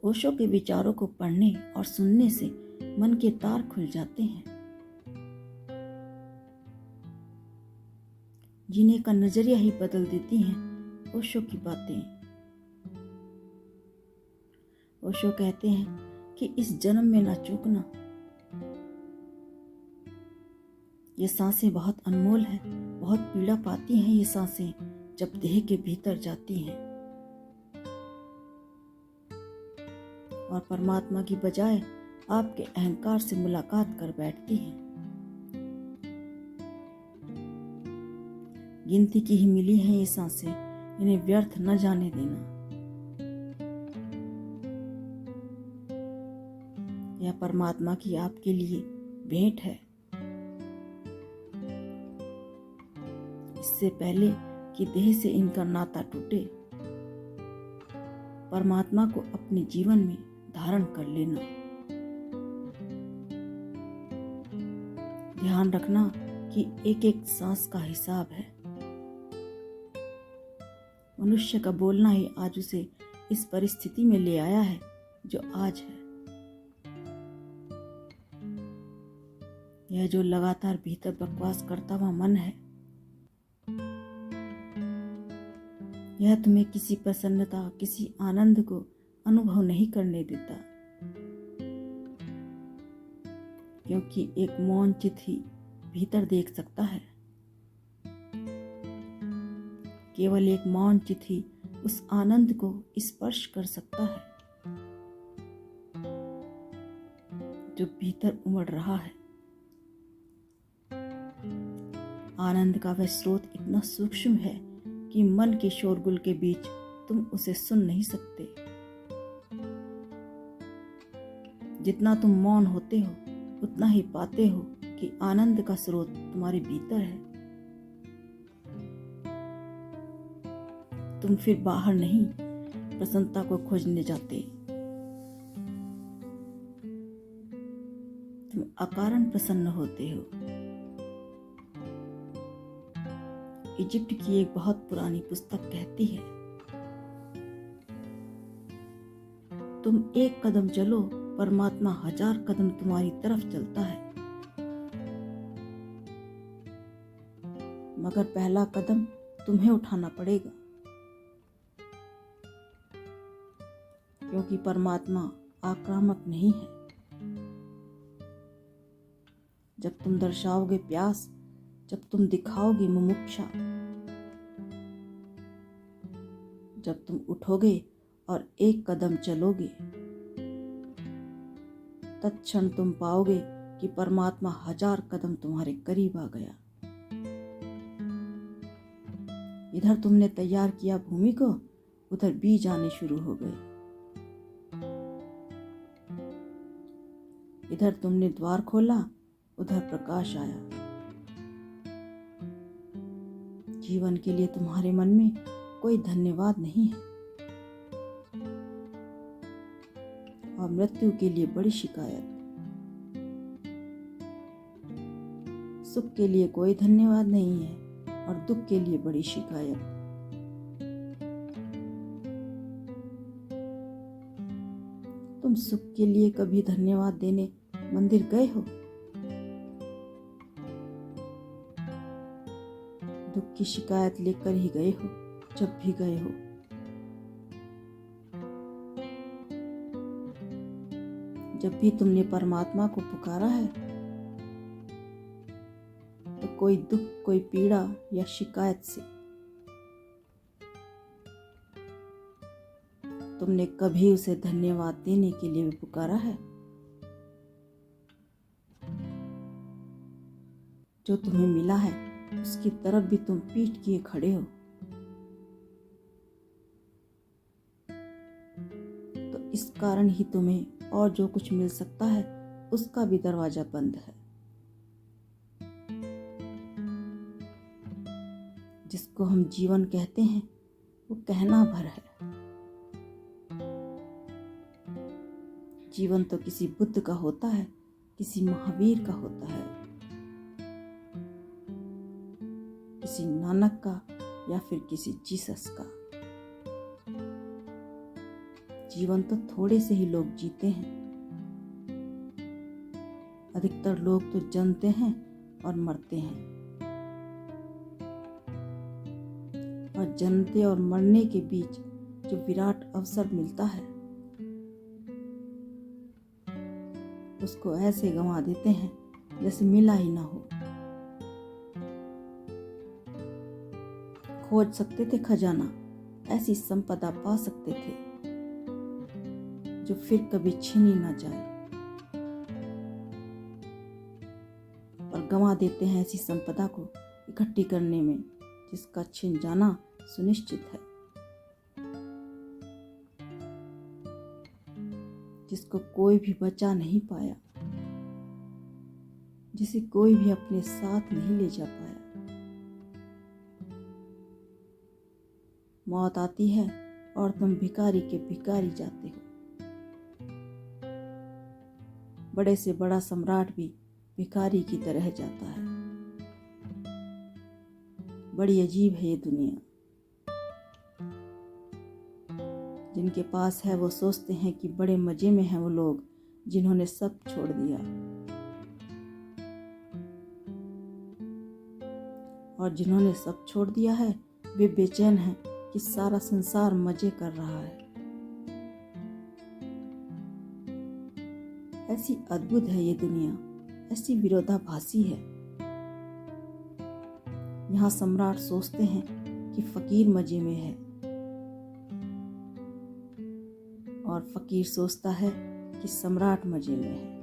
ओशो के विचारों को पढ़ने और सुनने से मन के तार खुल जाते हैं। जीने का नजरिया ही बदल देती हैं ओशो की बातें। ओशो कहते हैं कि इस जन्म में ना चूकना। ये सांसें बहुत अनमोल हैं, बहुत पीड़ा पाती हैं ये सांसें जब देह के भीतर जाती हैं और परमात्मा की बजाय आपके अहंकार से मुलाकात कर बैठती हैं। गिनती की ही मिली हैं ये सांसें, इन्हें व्यर्थ न जाने देना। यह परमात्मा की आपके लिए भेंट है। इससे पहले कि देह से इनका नाता टूटे, परमात्मा को अपने जीवन में धारण कर लेना। ध्यान रखना कि एक एक सांस का हिसाब है। मनुष्य का बोलना ही आज उसे इस परिस्थिति में ले आया है जो आज है। यह जो लगातार भीतर बकवास करता हुआ मन है, यह तुम्हें किसी प्रसन्नता, किसी आनंद को अनुभव नहीं करने देता, क्योंकि एक मौन चित्त ही भीतर देख सकता है। केवल एक मौन चित्त ही उस आनंद को स्पर्श कर सकता है जो भीतर उमड़ रहा है। आनंद का वह स्रोत इतना सूक्ष्म है कि मन के शोरगुल के बीच तुम उसे सुन नहीं सकते। जितना तुम मौन होते हो उतना ही पाते हो कि आनंद का स्रोत तुम्हारे भीतर है। तुम फिर बाहर नहीं प्रसन्नता को खोजने जाते। तुम अकारण प्रसन्न होते हो। इजिप्ट की एक बहुत पुरानी पुस्तक कहती है, तुम एक कदम चलो, परमात्मा 1000 कदम तुम्हारी तरफ चलता है। मगर पहला कदम तुम्हें उठाना पड़ेगा, क्योंकि परमात्मा आक्रामक नहीं है। जब तुम दर्शाओगे प्यास, जब तुम दिखाओगे मुमुक्षा, जब तुम उठोगे और एक कदम चलोगे, तत्क्षण तुम पाओगे कि परमात्मा 1000 कदम तुम्हारे करीब आ गया। इधर तुमने तैयार किया भूमि को, उधर बीज आने शुरू हो गए। इधर तुमने द्वार खोला, उधर प्रकाश आया। जीवन के लिए तुम्हारे मन में कोई धन्यवाद नहीं है और मृत्यु के लिए बड़ी शिकायत। सुख के लिए कोई धन्यवाद नहीं है और दुख के लिए बड़ी शिकायत। तुम सुख के लिए कभी धन्यवाद देने मंदिर गए हो? दुख की शिकायत लेकर ही गए हो जब भी गए हो। जब भी तुमने परमात्मा को पुकारा है तो कोई दुख, कोई पीड़ा या शिकायत से तुमने कभी उसे धन्यवाद देने के लिए भी पुकारा है? जो तुम्हें मिला है उसकी तरफ भी तुम पीठ किए खड़े हो, तो इस कारण ही तुम्हें और जो कुछ मिल सकता है उसका भी दरवाजा बंद है। जिसको हम जीवन कहते हैं वो कहना भर है। जीवन तो किसी बुद्ध का होता है, किसी महावीर का होता है, किसी नानक का या फिर किसी जीसस का। जीवन तो थोड़े से ही लोग जीते हैं। अधिकतर लोग तो जन्मते हैं और मरते हैं, और जन्मते और मरने के बीच जो विराट अवसर मिलता है उसको ऐसे गंवा देते हैं जैसे मिला ही ना हो। खोज सकते थे खजाना, ऐसी संपदा पा सकते थे जो फिर कभी छीनी ना जाए, और गंवा देते हैं ऐसी संपदा को इकट्ठी करने में जिसका छिन जाना सुनिश्चित है, जिसको कोई भी बचा नहीं पाया, जिसे कोई भी अपने साथ नहीं ले जा पाया। मौत आती है और तुम भिखारी के भिखारी जाते हो। बड़े से बड़ा सम्राट भी भिखारी की तरह जाता है। बड़ी अजीब है ये दुनिया। जिनके पास है वो सोचते हैं कि बड़े मजे में हैं वो लोग जिन्होंने सब छोड़ दिया, और जिन्होंने सब छोड़ दिया है वे बेचैन हैं कि सारा संसार मजे कर रहा है। ऐसी अद्भुत है ये दुनिया, ऐसी विरोधाभासी है। यहाँ सम्राट सोचते हैं कि फकीर मजे में है, और फकीर सोचता है कि सम्राट मजे में है।